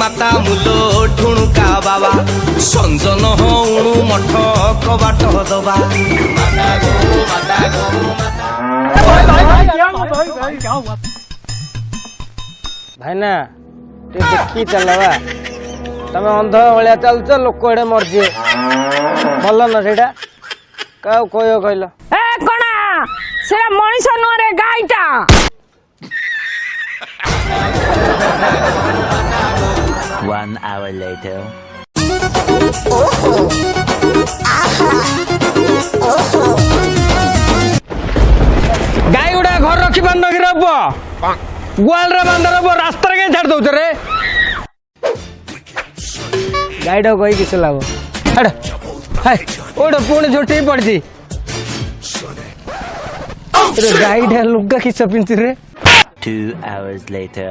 माता मुलो ठुणुका बाबा संजन हणु मठ कबाट दबा माता गो माता गो भाई ना देखी चलवा तुम अंध भाया चलच लोक एडे मरजे भल ना से क्या कह कहल ए कणा से मनीष नुहरे गाईटा 1 hour later. गाई गुड़ा घर रखी पार नकी रब गुआल रे बांध रब रास्ता कहीं छाड़ दौच रे गाईटा कही किस लाभ ओटा पुणी झुटी पड़ी गाईटा लुगा किस पिंधि रे 2 hours later.